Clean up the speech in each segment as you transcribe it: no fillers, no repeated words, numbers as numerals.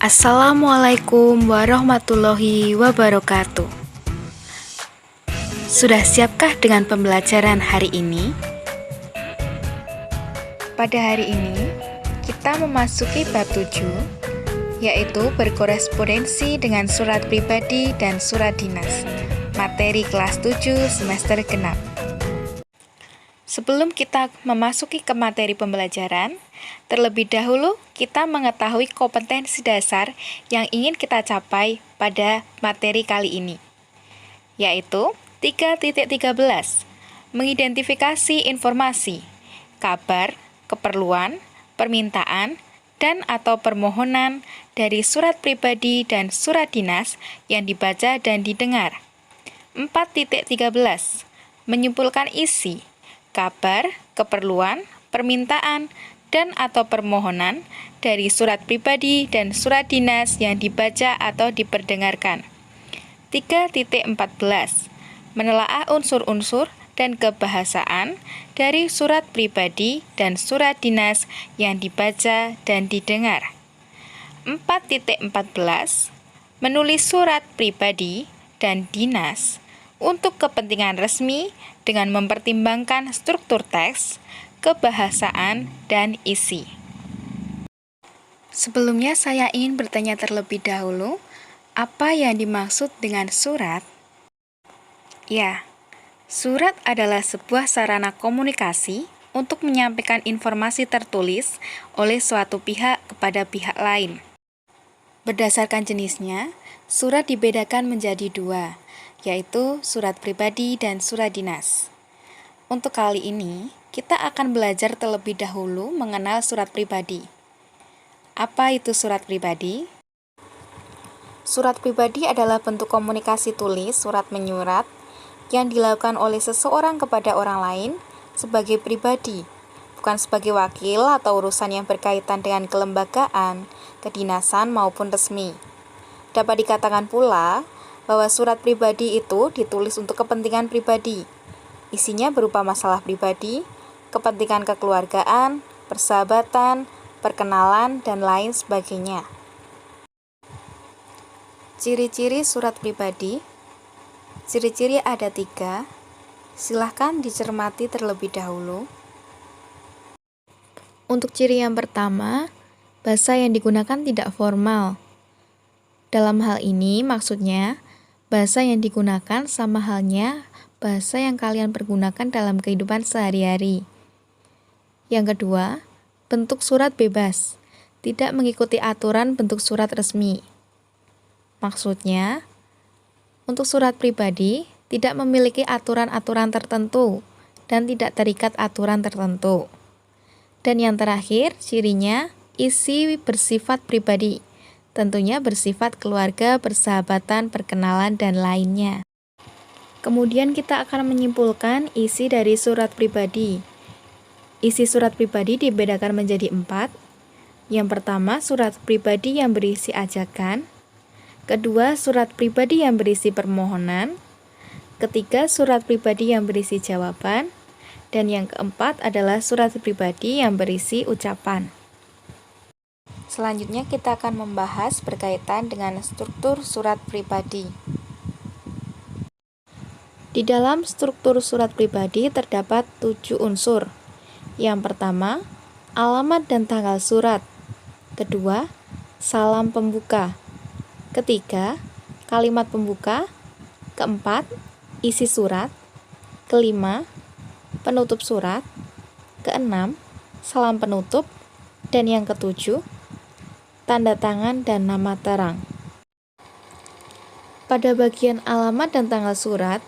Assalamualaikum warahmatullahi wabarakatuh. Sudah siapkah dengan pembelajaran hari ini? Pada hari ini, kita memasuki bab 7, yaitu berkorespondensi dengan surat pribadi dan surat dinas, materi kelas 7 semester genap. Sebelum kita memasuki ke materi pembelajaran, terlebih dahulu kita mengetahui kompetensi dasar yang ingin kita capai pada materi kali ini, yaitu 3.13, mengidentifikasi informasi, kabar, keperluan, permintaan, dan atau permohonan dari surat pribadi dan surat dinas yang dibaca dan didengar. 4.13, menyimpulkan isi, kabar, keperluan, permintaan, dan atau permohonan dari surat pribadi dan surat dinas yang dibaca atau diperdengarkan. 3.14, menelaah unsur-unsur dan kebahasaan dari surat pribadi dan surat dinas yang dibaca dan didengar. 4.14, menulis surat pribadi dan dinas untuk kepentingan resmi dengan mempertimbangkan struktur teks, kebahasaan, dan isi. Sebelumnya saya ingin bertanya terlebih dahulu, apa yang dimaksud dengan surat? Ya, surat adalah sebuah sarana komunikasi untuk menyampaikan informasi tertulis oleh suatu pihak kepada pihak lain. Berdasarkan jenisnya, surat dibedakan menjadi dua, yaitu surat pribadi dan surat dinas. Untuk kali ini, kita akan belajar terlebih dahulu mengenal surat pribadi. Apa itu surat pribadi? Surat pribadi adalah bentuk komunikasi tulis, surat menyurat, yang dilakukan oleh seseorang kepada orang lain sebagai pribadi, bukan sebagai wakil atau urusan yang berkaitan dengan kelembagaan, kedinasan maupun resmi. Dapat dikatakan pula bahwa surat pribadi itu ditulis untuk kepentingan pribadi. Isinya berupa masalah pribadi, kepentingan kekeluargaan, persahabatan, perkenalan, dan lain sebagainya. Ciri-ciri surat pribadi. Ciri-ciri ada 3. Silahkan dicermati terlebih dahulu. Untuk ciri yang pertama, bahasa yang digunakan tidak formal. Dalam hal ini maksudnya, bahasa yang digunakan sama halnya bahasa yang kalian pergunakan dalam kehidupan sehari-hari. Yang kedua, bentuk surat bebas, tidak mengikuti aturan bentuk surat resmi. Maksudnya, untuk surat pribadi tidak memiliki aturan-aturan tertentu dan tidak terikat aturan tertentu. Dan yang terakhir, cirinya isi bersifat pribadi. Tentunya bersifat keluarga, persahabatan, perkenalan, dan lainnya. Kemudian kita akan menyimpulkan isi dari surat pribadi. Isi surat pribadi dibedakan menjadi 4. Yang pertama, surat pribadi yang berisi ajakan. Kedua, surat pribadi yang berisi permohonan. Ketiga, surat pribadi yang berisi jawaban. Dan yang keempat adalah surat pribadi yang berisi ucapan. Selanjutnya kita akan membahas berkaitan dengan struktur surat pribadi. Di dalam struktur surat pribadi terdapat 7 unsur. Yang pertama, alamat dan tanggal surat. Kedua, salam pembuka. Ketiga, kalimat pembuka. Keempat, isi surat. Kelima, penutup surat. Keenam, salam penutup. Dan yang ketujuh, tanda tangan dan nama terang. Pada bagian alamat dan tanggal surat,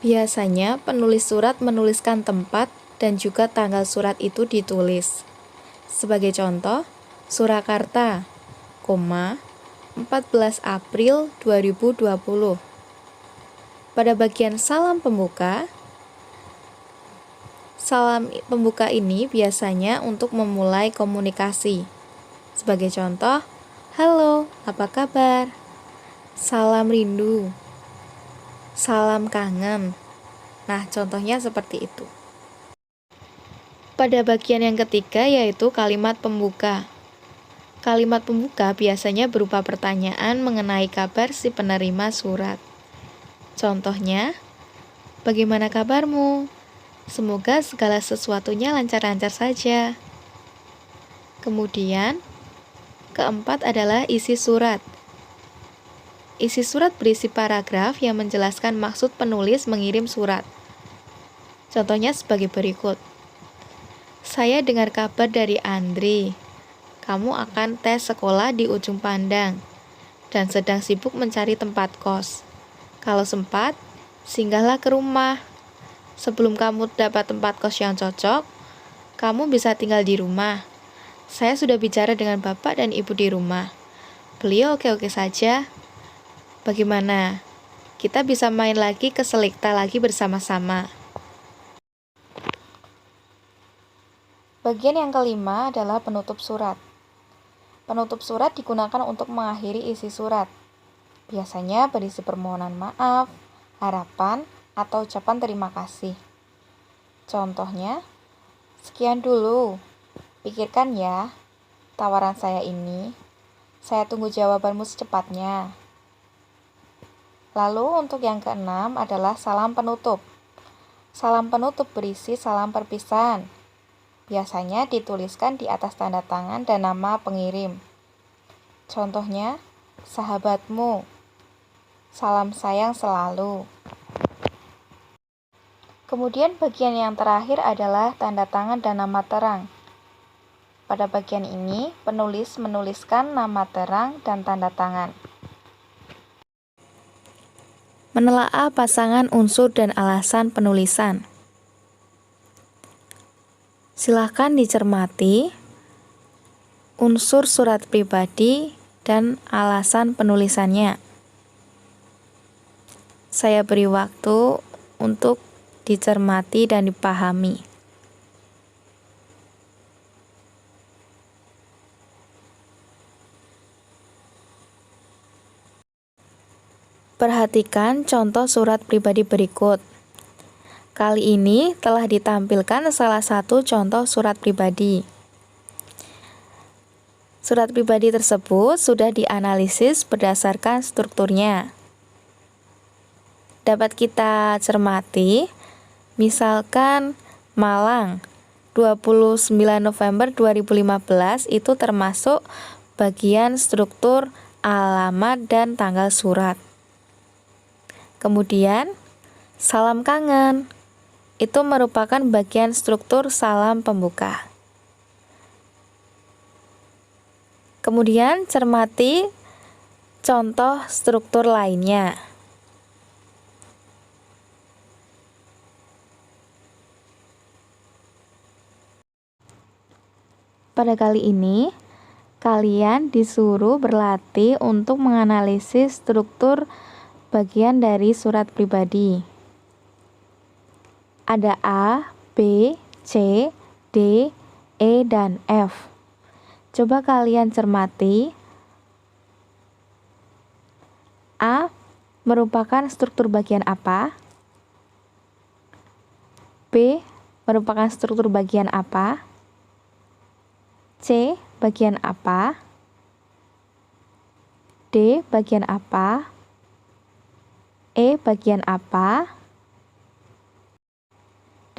biasanya penulis surat menuliskan tempat dan juga tanggal surat itu ditulis. Sebagai contoh, Surakarta, 14 April 2020. Pada bagian salam pembuka ini biasanya untuk memulai komunikasi. Sebagai contoh, halo, apa kabar? Salam rindu. Salam kangen. Nah, contohnya seperti itu. Pada bagian yang ketiga yaitu kalimat pembuka. Kalimat pembuka biasanya berupa pertanyaan mengenai kabar si penerima surat. Contohnya, bagaimana kabarmu? Semoga segala sesuatunya lancar-lancar saja. Kemudian, keempat adalah isi surat. Isi surat berisi paragraf yang menjelaskan maksud penulis mengirim surat. Contohnya sebagai berikut. Saya dengar kabar dari Andri. Kamu akan tes sekolah di ujung pandang dan sedang sibuk mencari tempat kos. Kalau sempat, singgahlah ke rumah. Sebelum kamu dapat tempat kos yang cocok, kamu bisa tinggal di rumah. Saya sudah bicara dengan bapak dan ibu di rumah. Beliau oke-oke saja. Bagaimana? Kita bisa main lagi ke Selikta lagi bersama-sama. Bagian yang kelima adalah penutup surat. Penutup surat digunakan untuk mengakhiri isi surat. Biasanya berisi permohonan maaf, harapan, atau ucapan terima kasih. Contohnya, sekian dulu. Pikirkan ya, tawaran saya ini. Saya tunggu jawabanmu secepatnya. Lalu untuk yang keenam adalah salam penutup. Salam penutup berisi salam perpisahan. Biasanya dituliskan di atas tanda tangan dan nama pengirim. Contohnya, sahabatmu. Salam sayang selalu. Kemudian bagian yang terakhir adalah tanda tangan dan nama terang. Pada bagian ini, penulis menuliskan nama terang dan tanda tangan. Menelaah pasangan unsur dan alasan penulisan. Silakan dicermati unsur surat pribadi dan alasan penulisannya. Saya beri waktu untuk dicermati dan dipahami. Perhatikan contoh surat pribadi berikut. Kali ini telah ditampilkan salah satu contoh surat pribadi. Surat pribadi tersebut sudah dianalisis berdasarkan strukturnya. Dapat kita cermati, misalkan Malang, 29 November 2015 itu termasuk bagian struktur alamat dan tanggal surat. Kemudian, salam kangen. Itu merupakan bagian struktur salam pembuka. Kemudian cermati contoh struktur lainnya. Pada kali ini, kalian disuruh berlatih untuk menganalisis struktur bagian dari surat pribadi. Ada A, B, C, D, E, dan F. Coba kalian cermati. A merupakan struktur bagian apa? B merupakan struktur bagian apa? C bagian apa? D bagian apa? E bagian apa?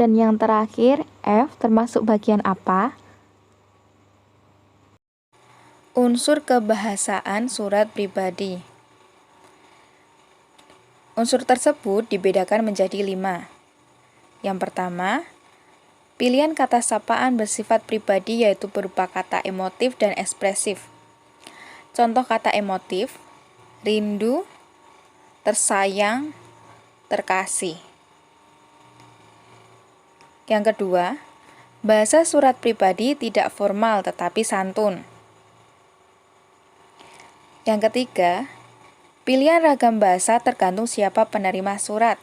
Dan yang terakhir, F termasuk bagian apa? Unsur kebahasaan surat pribadi. Unsur tersebut dibedakan menjadi 5. Yang pertama, pilihan kata sapaan bersifat pribadi yaitu berupa kata emotif dan ekspresif. Contoh kata emotif, rindu, tersayang, terkasih. Yang kedua, bahasa surat pribadi tidak formal tetapi santun. Yang ketiga, pilihan ragam bahasa tergantung siapa penerima surat.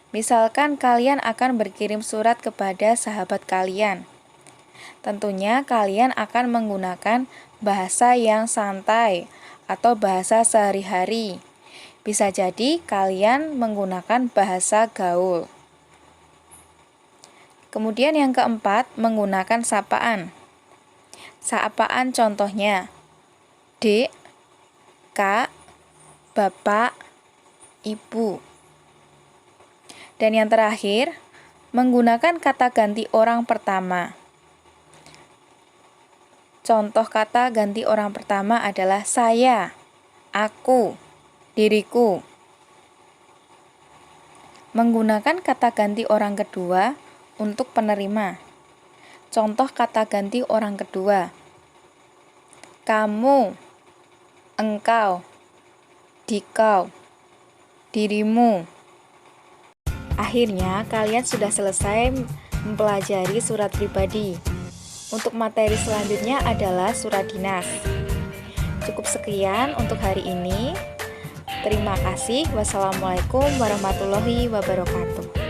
Misalkan kalian akan berkirim surat kepada sahabat kalian. Tentunya kalian akan menggunakan bahasa yang santai atau bahasa sehari-hari. Bisa jadi kalian menggunakan bahasa gaul. Kemudian yang keempat, menggunakan sapaan. Seapaan contohnya? Dek, Kak, Bapak, Ibu. Dan yang terakhir, menggunakan kata ganti orang pertama. Contoh kata ganti orang pertama adalah saya, aku, diriku. Menggunakan kata ganti orang kedua untuk penerima. Contoh kata ganti orang kedua. Kamu, engkau, dikau, dirimu. Akhirnya, kalian sudah selesai mempelajari surat pribadi. Untuk materi selanjutnya adalah surat dinas. Cukup sekian untuk hari ini. Terima kasih. Wassalamualaikum warahmatullahi wabarakatuh.